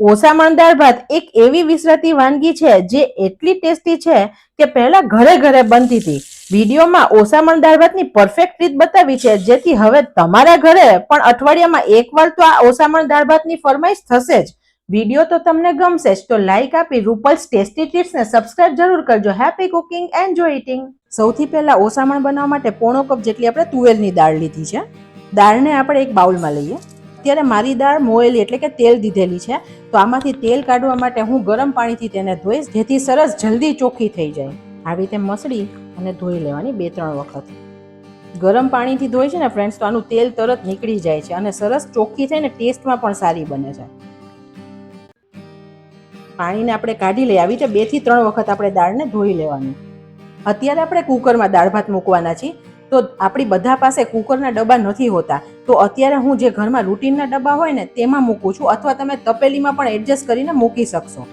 ઓસામણ દાળ ભાત એક એવી વિસરાતી વાનગી છે જે એટલી ટેસ્ટી છે કે પહેલા ઘરે ઘરે બનતી હતી. વિડીયોમાં ઓસામણ દાળ ભાતની પરફેક્ટ રીત બતાવી છે, જેથી હવે તમારા ઘરે પણ અઠવાડિયામાં એકવાર તો આ ઓસામણ દાળ ભાતની ફરમાઈશ થશે જ. વિડીયો તો તમને ગમશે જ, તો લાઈક આપી રૂપલ્સ ટેસ્ટી ટિપ્સને સબસ્ક્રાઇબ જરૂર કરજો. Happy cooking, enjoy eating. સૌથી પહેલા ઓસામણ બનાવવા માટે પોણો કપ જેટલી આપણે તુવેરની દાળ લીધી છે. દાળને આપણે એક બાઉલમાં લઈએ. અત્યારે મારી દાળ મોયેલી એટલે કે તેલ દીધેલી છે, તો આમાંથી તેલ કાઢવા માટે હું ગરમ પાણીથી તેને ધોઈશ, જેથી સરસ જલ્દી ચોખ્ખી થઈ જાય. આવી રીતે મસળી અને ધોઈ લેવાની 2-3 વખત. ગરમ પાણીથી ધોઈ છે ને ફ્રેન્ડ્સ, તો આનું તેલ તરત નીકળી જાય છે અને સરસ ચોખ્ખી થઈને ટેસ્ટમાં પણ સારી બને છે. પાણીને આપણે કાઢી લઈએ. આવી રીતે 2 થી 3 વખત આપણે દાળને ધોઈ લેવાની. અત્યારે આપણે કુકરમાં દાળ ભાત મૂકવાના છીએ, તો આપણી બધા પાસે કુકરના ડબ્બા નથી હોતા, તો અત્યારે હું જે ઘરમાં રૂટીનના ડબ્બા હોય ને તેમાં મૂકું છું, અથવા તમે તપેલીમાં પણ એડજસ્ટ કરીને મૂકી શકશો.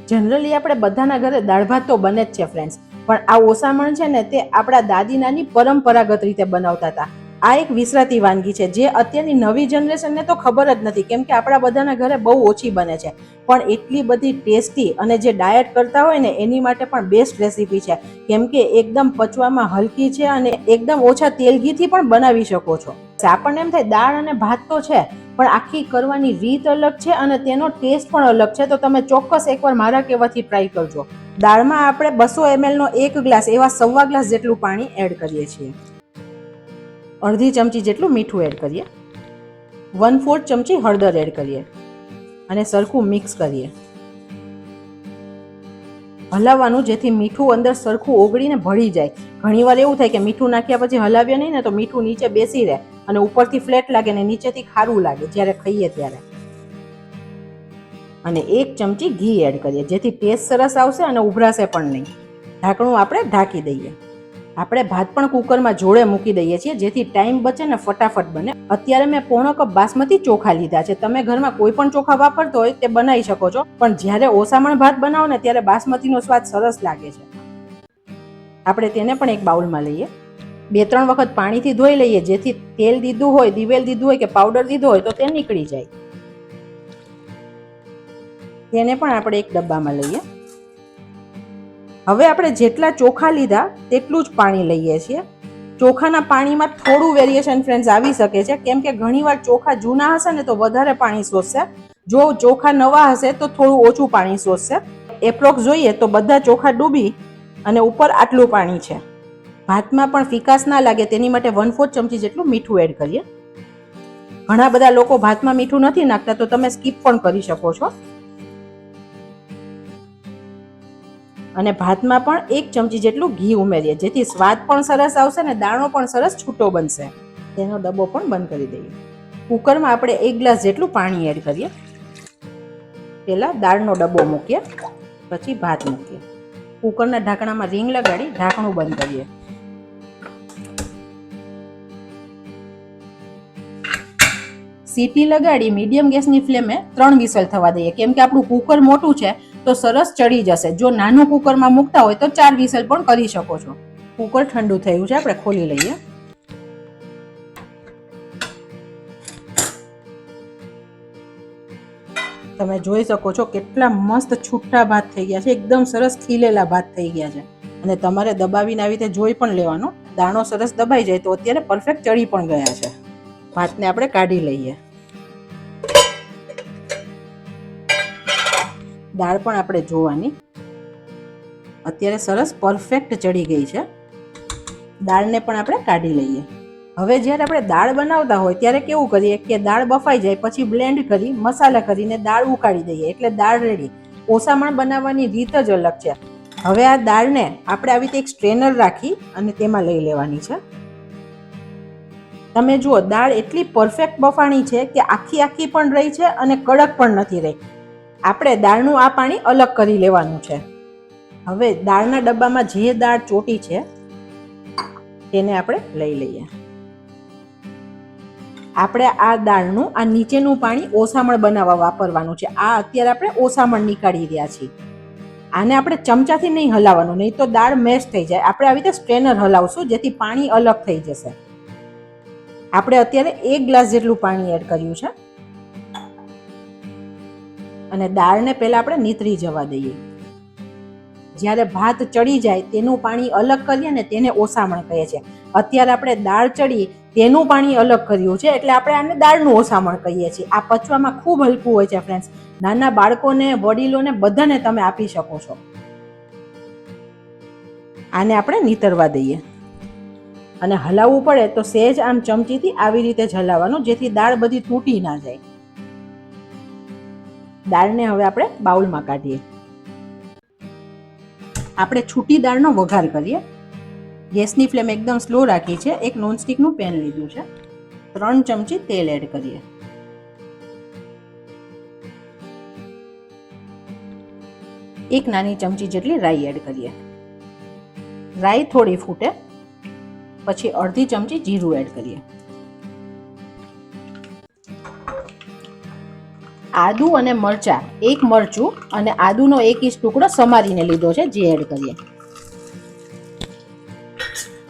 જનરલી આપણે બધાના ઘરે દાળ ભાત તો બને જ છે ફ્રેન્ડ્સ, પણ આ ઓસામણ છે ને તે આપણા દાદી નાની પરંપરાગત રીતે બનાવતા હતા. આ એક વિસરાતી વાનગી છે જે અત્યારની નવી જનરેશનને તો ખબર જ નથી, કેમ કે આપણા બધાના ઘરે બહુ ઓછી બને છે, પણ એટલી બધી ટેસ્ટી અને જે ડાયટ કરતા હોય ને એની માટે પણ બેસ્ટ રેસીપી છે, કેમ કે એકદમ પચવામાં હલકી છે અને એકદમ ઓછા તેલ ઘીથી પણ બનાવી શકો છો. આપણને એમ થાય દાળ અને ભાત તો છે, પણ આખી કરવાની રીત અલગ છે અને તેનો ટેસ્ટ પણ અલગ છે. તો તમે ચોક્કસ એકવાર મારા કહેવાથી ટ્રાય કરજો. દાળમાં આપણે 200 ml નો 1 ગ્લાસ એવા 1.25 ગ્લાસ જેટલું પાણી એડ કરીએ છીએ. અડધી ચમચી જેટલું મીઠું એડ કરીએ. 1/4 ચમચી હળદર એડ કરીએ અને સરખું મિક્સ કરીએ. હલાવવાનું, જેથી મીઠું અંદર સરખું ઓગળીને ભળી જાય. ઘણીવાર એવું થાય કે મીઠું નાખ્યા પછી હલાવીએ નહીં ને તો મીઠું નીચે બેસી રહે અને ઉપરથી ફ્લેટ લાગે ને નીચેથી ખારું લાગે જ્યારે ખાઈએ ત્યારે. અને 1 ચમચી ઘી એડ કરીએ, જેથી ટેસ્ટ સરસ આવશે અને ઉભરાશે પણ નહીં. ઢાંકણું આપણે ઢાંકી દઈએ. આપણે ભાત પણ કુકરમાં જોડે મૂકી દઈએ છીએ, જેથી ટાઈમ બચે ને ફટાફટ બને. અત્યારે મેં પોણો કપ બાસમતી ચોખા લીધા છે. તમે ઘરમાં કોઈ પણ ચોખા વાપરતો હોય તે બનાવી શકો છો, પણ જ્યારે ઓસામણ ભાત બનાવો ને ત્યારે બાસમતીનો સ્વાદ સરસ લાગે છે. આપણે તેને પણ એક બાઉલમાં લઈએ. 2-3 વખત પાણીથી ધોઈ લઈએ, જેથી તેલ દીધું હોય, દિવેલ દીધું હોય કે પાવડર દીધો હોય તો તે નીકળી જાય. તેને પણ આપણે એક ડબ્બામાં લઈએ. હવે આપણે જેટલા ચોખા લીધા તેટલું જ પાણી લઈએ છીએ. ચોખાના પાણીમાં થોડું વેરિએશન ફ્રેન્ડ્સ આવી શકે છે, કેમ કે ઘણીવાર ચોખા જૂના હશે ને તો વધારે પાણી શોષશે. જો ચોખા નવા હશે તો થોડું ઓછું પાણી શોષશે. એપ્રોક્સ જોઈએ તો બધા ચોખા ડૂબી અને ઉપર આટલું પાણી છે. ભાતમાં પણ ફિકાસ ના લાગે તેની માટે 1/4 ચમચી જેટલું મીઠું એડ કરીએ. ઘણા બધા લોકો ભાતમાં મીઠું નથી નાખતા, તો તમે સ્કીપ પણ કરી શકો છો. અને ભાતમાં પણ 1 ચમચી જેટલું ઘી ઉમેરીએ, જેથી સ્વાદ પણ સરસ આવશે ને દાણો પણ સરસ છૂટો બનશે. તેનો ડબ્બો પણ બંધ કરી દઈએ. કુકરમાં આપણે 1 ગ્લાસ જેટલું પાણી એડ કરીએ. પહેલા દાળનો ડબ્બો મૂકીએ, પછી ભાત મૂકીએ. કુકરના ઢાંકણામાં રીંગ લગાડી ઢાંકણું બંધ કરીએ. સીટી લગાડી મીડિયમ ગેસની ફ્લેમે 3 વિસલ થવા દઈએ, કેમ કે આપણું કુકર મોટું છે તો સરસ ચડી જશે. જો નાનું કુકરમાં મૂકતા હોય તો 4 વિસલ પણ કરી શકો છો. કુકર ઠંડુ થયું છે, આપણે ખોલી લઈએ. તમે જોઈ શકો છો કેટલા મસ્ત છૂટા ભાત થઈ ગયા છે, એકદમ સરસ ખીલેલા ભાત થઈ ગયા છે. અને તમારે દબાવીને આવી રીતે જોઈ પણ લેવાનો. દાણો સરસ દબાઈ જાય તો અત્યારે પરફેક્ટ ચડી પણ ગયા છે. ભાતને આપણે કાઢી લઈએ. દાળ પણ આપણે જોવાની. અત્યારે સરસ પરફેક્ટ ચડી ગઈ છે. દાળને પણ આપણે કાઢી લઈએ. હવે જ્યારે આપણે દાળ બનાવતા હોય ત્યારે કેવું કરીએ કે દાળ બફાઈ જાય પછી બ્લેન્ડ કરી મસાલા કરીને દાળ ઉકાળી દઈએ, એટલે દાળ રેડી. ઓસામણ બનાવવાની રીત જ અલગ છે. હવે આ દાળને આપણે આવી રીતે એક સ્ટ્રેનર રાખી અને તેમાં લઈ લેવાની છે. તમે જુઓ, દાળ એટલી પરફેક્ટ બફાણી છે કે આખી આખી પણ રહી છે અને કડક પણ નથી રહી. આપણે દાળનું આ પાણી અલગ કરી લેવાનું છે. હવે દાળના ડબ્બામાં જે દાળ ચોટી છે તેને આપણે લઈ લઈએ. આપણે આ દાળનું આ નીચેનું પાણી ઓસામણ બનાવવા વાપરવાનું છે. આ અત્યારે આપણે ઓસામણ નીકાળી રહ્યા છીએ. આને આપણે ચમચાથી નહીં હલાવવાનું, નહીં તો દાળ મેશ થઈ જાય. આપણે આવી રીતે સ્ટ્રેનર હલાવશું, જેથી પાણી અલગ થઈ જશે. આપણે અત્યારે 1 ગ્લાસ જેટલું પાણી એડ કર્યું છે. અને દાળને પહેલા આપણે નીતરી જવા દઈએ. જ્યારે ભાત ચડી જાય તેનું પાણી અલગ કરીએ ને તેને ઓસામણ કહે છે. અત્યારે આપણે દાળ ચડી તેનું પાણી અલગ કર્યું છે એટલે આપણે આને દાળનું ઓસામણ કહીએ છીએ. આ પચવામાં ખૂબ હલકું હોય છે ફ્રેન્ડ્સ. નાના બાળકોને, વડીલોને બધાને તમે આપી શકો છો. આને આપણે નીતરવા દઈએ અને હલાવવું પડે તો સહેજ આમ ચમચીથી આવી રીતે જ હલાવવાનું, જેથી દાળ બધી તૂટી ના જાય. દાળને હવે આપણે બાઉલમાં કાઢીએ. આપણે છૂટી દાળનો વઘાર કરીએ. ગેસની ફ્લેમ એકદમ સ્લો રાખી છે. એક નોનસ્ટિકનું પેન લીધું છે. 3 ચમચી તેલ એડ કરીએ. એક નાની ચમચી જેટલી રાઈ એડ કરીએ. રાઈ થોડી ફૂટે પછી અડધી ચમચી જીરું એડ કરીએ. આદુ અને મરચા, એક મરચું અને આદુનો 1 ઇંચ ટુકડો સમારીને લીધો છે, જે એડ કરીએ.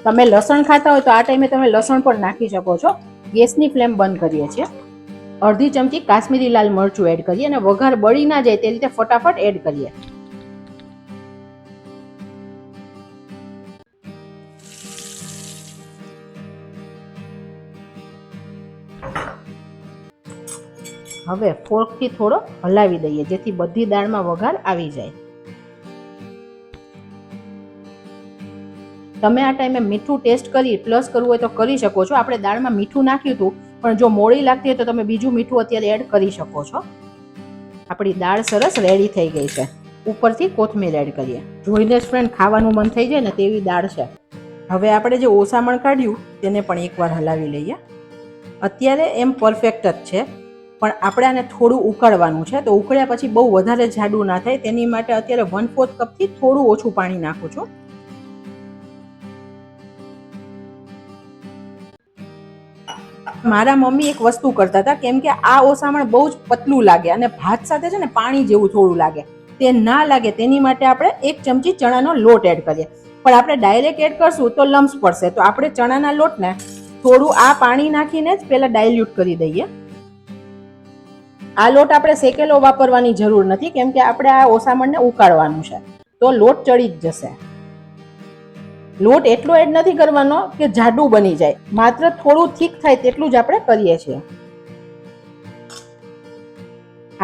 તમે લસણ ખાતા હોય તો આ ટાઈમે તમે લસણ પણ નાખી શકો છો. ગેસની ફ્લેમ બંધ કરીએ છીએ. અડધી ચમચી કાશ્મીરી લાલ મરચું એડ કરીએ અને વઘાર બળી ના જાય તે રીતે ફટાફટ એડ કરીએ. હવે ફોર્કથી થોડો હલાવી દઈએ જેથી બધી દાળમાં વઘાર આવી જાય. તમે આ ટાઈમે મીઠું ટેસ્ટ કરી પ્લસ કરવું હોય તો કરી શકો છો. આપણે દાળમાં મીઠું નાખ્યું હતું, પણ જો મોડી લાગતી હોય તો તમે બીજું મીઠું અત્યારે એડ કરી શકો છો. આપણી દાળ સરસ રેડી થઈ ગઈ છે. ઉપરથી કોથમીર એડ કરીએ. જોઈને જ ફ્રેન્ડ ખાવાનું મન થઈ જાય ને તેવી દાળ છે. હવે આપણે જે ઓસામણ કાઢ્યું તેને પણ એકવાર હલાવી લઈએ. અત્યારે એમ પરફેક્ટ જ છે, પણ આપણે આને થોડું ઉકળવાનું છે. તો ઉકળ્યા પછી બહુ વધારે જાડું ના થાય તેની માટે અત્યારે 1/4 કપથી થોડું ઓછું પાણી નાખું છું. મારા મમ્મી એક વસ્તુ કરતા હતા, કેમ કે આ ઓસામણ બહુ જ પતલું લાગે અને ભાત સાથે છે ને પાણી જેવું થોડું લાગે, તે ના લાગે તેની માટે આપણે 1 ચમચી ચણાનો લોટ એડ કરીએ. પણ આપણે ડાયરેક્ટ એડ કરશું તો લમ્સ પડશે, તો આપણે ચણાના લોટને થોડું આ પાણી નાખીને જ પહેલા ડાયલ્યુટ કરી દઈએ. આ લોટ આપણે શેકેલો વાપરવાની જરૂર નથી, કેમ કે આપણે આ ઓસામણને ઉકાળવાનું છે, તો લોટ ચડી જ જશે. લોટ એટલો એડ નથી કરવાનો કે જાડું બની જાય, માત્ર થોડું થીક થાય તેટલું જ આપણે કરીએ છીએ.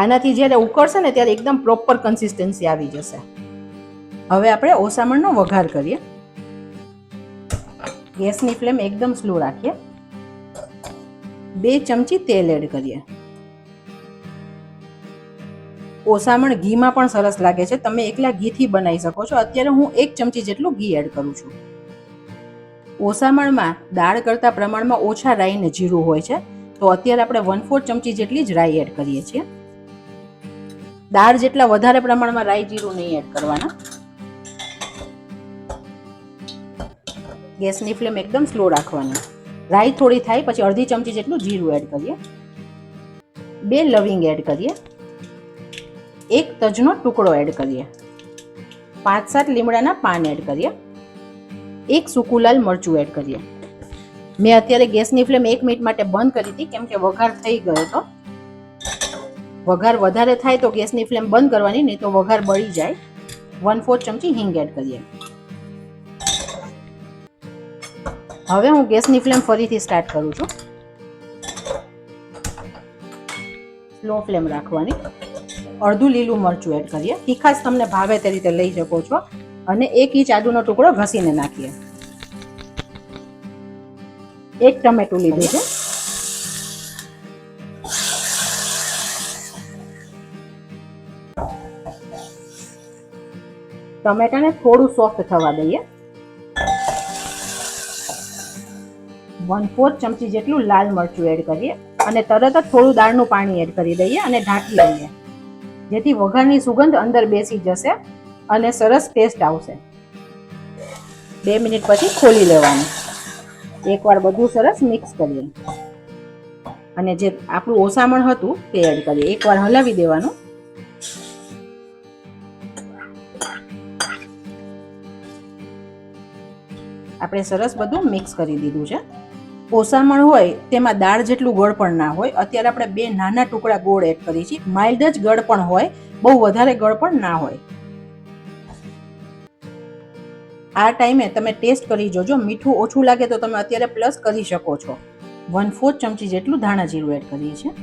આનાથી જ્યારે ઉકળશે ને ત્યારે એકદમ પ્રોપર કન્સિસ્ટન્સી આવી જશે. હવે આપણે ઓસામણનો વઘાર કરીએ. ગેસની ફ્લેમ એકદમ સ્લો રાખીએ. 2 ચમચી તેલ એડ કરીએ. ઓસામણ ઘીમાં પણ સરસ લાગે છે. તમે એકલા ઘીથી બનાવી શકો છો. અત્યારે હું 1 ચમચી જેટલું ઘી એડ કરું છું. ઓસામણમાં દાળ કરતા પ્રમાણમાં ઓછા રાઈ ને જીરું હોય છે, તો અત્યારે આપણે 1/4 ચમચી જેટલી જ રાઈ એડ કરીએ છીએ. દાળ જેટલા વધારે પ્રમાણમાં રાઈ જીરું નહીં એડ કરવાના. ગેસની ફ્લેમ એકદમ સ્લો રાખવાની. રાઈ થોડી થાય પછી અડધી ચમચી જેટલું જીરું એડ કરીએ. 2 લવિંગ એડ કરીએ. 1 તજનો ટુકડો એડ કરીએ. 5-7 લીમડાના પાન એડ કરીએ. 1 સૂકું લાલ મરચું એડ કરીએ. મેં અત્યારે ગેસની ફ્લેમ 1 મિનિટ માટે બંધ કરી હતી, કેમ કે વઘાર થઈ ગયો હતો. વઘાર વધારે થાય તો ગેસની ફ્લેમ બંધ કરવાની, નહીં તો વઘાર બળી જાય. 1/4 ચમચી હિંગ એડ કરીએ. હવે હું ગેસની ફ્લેમ ફરીથી સ્ટાર્ટ કરું છું. સ્લો ફ્લેમ રાખવાની. અડધું લીલું મરચું એડ કરીએ. તીખાશ તમને ભાવે તે રીતે લઈ શકો છો. અને 1 ઇંચ આદુનો ટુકડો ઘસીને નાખીએ. 1 ટમેટું લીધું છે. ટમેટાને થોડું સોફ્ટ થવા દઈએ. 1/4 ચમચી જેટલું લાલ મરચું એડ કરીએ અને તરત જ થોડું દાળનું પાણી એડ કરી દઈએ અને ઢાંકી દઈએ, જેથી વઘારની સુગંધ અંદર બેસી જશે અને સરસ ટેસ્ટ આવશે. 2 મિનિટ પછી ખોલી લેવાનું. એકવાર બધું સરસ મિક્સ કરીએ અને જે આપણું ઓસામણ હતું તે એડ કરીએ. એકવાર હલાવી દેવાનું. આપણે સરસ બધું મિક્સ કરી દીધું છે. ઓસામણ હોય તેમાં દાળ જેટલું ગળ પણ ના હોય. અત્યારે આપણે 2 નાના ટુકડા ગોળ એડ કરી છે. માઇલ્ડ જ ગળ પણ હોય, બહુ વધારે ગળ પણ ના હોય. આ ટાઈમે તમે ટેસ્ટ કરી જોજો. મીઠું ઓછું લાગે તો તમે અત્યારે પ્લસ કરી શકો છો. 1/4 ચમચી જેટલું ધાણા જીરું એડ કરીએ છીએ.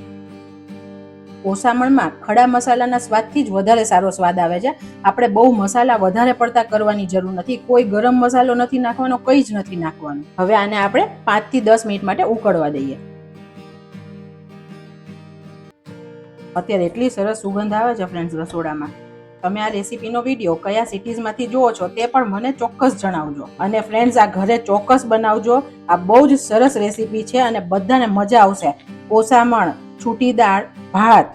ઓસામણમાં ખડા મસાલાના સ્વાદથી જ વધારે સારો સ્વાદ આવે છે. આપણે બહુ મસાલા વધારે પડતા કરવાની જરૂર નથી. કોઈ ગરમ મસાલો નથી નાખવાનો, કંઈ જ નથી નાખવાનું. હવે આને આપણે 5 થી 10 મિનિટ માટે ઉકળવા દઈએ. અત્યારે એટલી સરસ સુગંધ આવે છે ફ્રેન્ડ્સ રસોડામાં. તમે આ રેસીપીનો વિડીયો કયા સિટીઝમાંથી જુઓ છો તે પણ મને ચોક્કસ જણાવજો. અને ફ્રેન્ડ્સ, આ ઘરે ચોક્કસ બનાવજો. આ બહુ જ સરસ રેસીપી છે અને બધાને મજા આવશે. ઓસામણ, છૂટી દાળ, ભાત,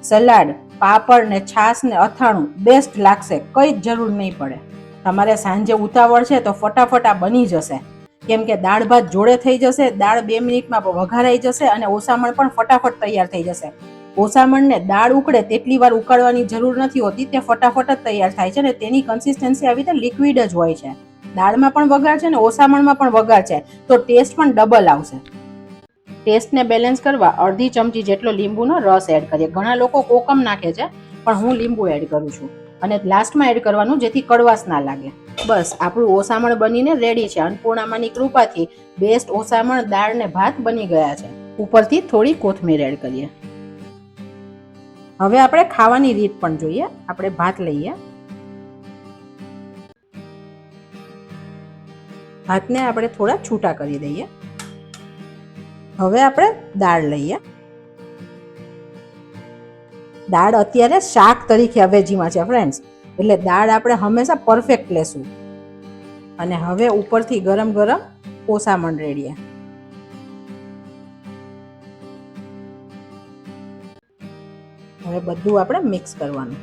સલાડ, પાપડ ને છાશ ને અથાણું બેસ્ટ લાગશે. કંઈ જ જરૂર નહીં પડે. તમારે સાંજે ઉતાવળ છે તો ફટાફટ આ બની જશે. કેમ કે દાળ ભાત જોડે થઈ જશે, દાળ 2 મિનિટમાં વઘારાઈ જશે અને ઓસામણ પણ ફટાફટ તૈયાર થઈ જશે. ઓસામણને દાળ ઉકળે તેટલી વાર ઉકાળવાની જરૂર નથી હોતી, તે ફટાફટ જ તૈયાર થાય છે અને તેની કન્સિસ્ટન્સી આવી રીતે લિક્વિડ જ હોય છે. દાળમાં પણ વઘાર છે ને ઓસામણમાં પણ વઘાર છે, તો ટેસ્ટ પણ ડબલ આવશે. ટેસ્ટને બેલેન્સ કરવા અડધી ચમચી જેટલો લીંબુનો રસ એડ કરીએ. ઘણા લોકો કોકમ નાખે છે, પણ હું લીંબુ એડ કરું છું. અને લાસ્ટમાં એડ કરવાનું જેથી કડવાશ ના લાગે. બસ આપણું ઓસામણ બનીને રેડી છે. અન્નપૂર્ણામાની કૃપાથી બેસ્ટ ઓસામણ, દાળ ને ભાત બની ગયા છે. ઉપરથી થોડી કોથમીર એડ કરીએ. હવે આપણે ખાવાની રીત પણ જોઈએ. આપણે ભાત લઈએ. ભાતને આપણે થોડા છૂટા કરી દઈએ. હવે આપણે દાળ લઈએ. દાળ અત્યારે શાક તરીકે અવેજીમાં છે ફ્રેન્ડ્સ, એટલે દાળ આપણે હંમેશા પરફેક્ટ લેશું. અને હવે ઉપરથી ગરમ ગરમ ઓસામણ રેડીએ. હવે બધું આપણે મિક્સ કરવાનું.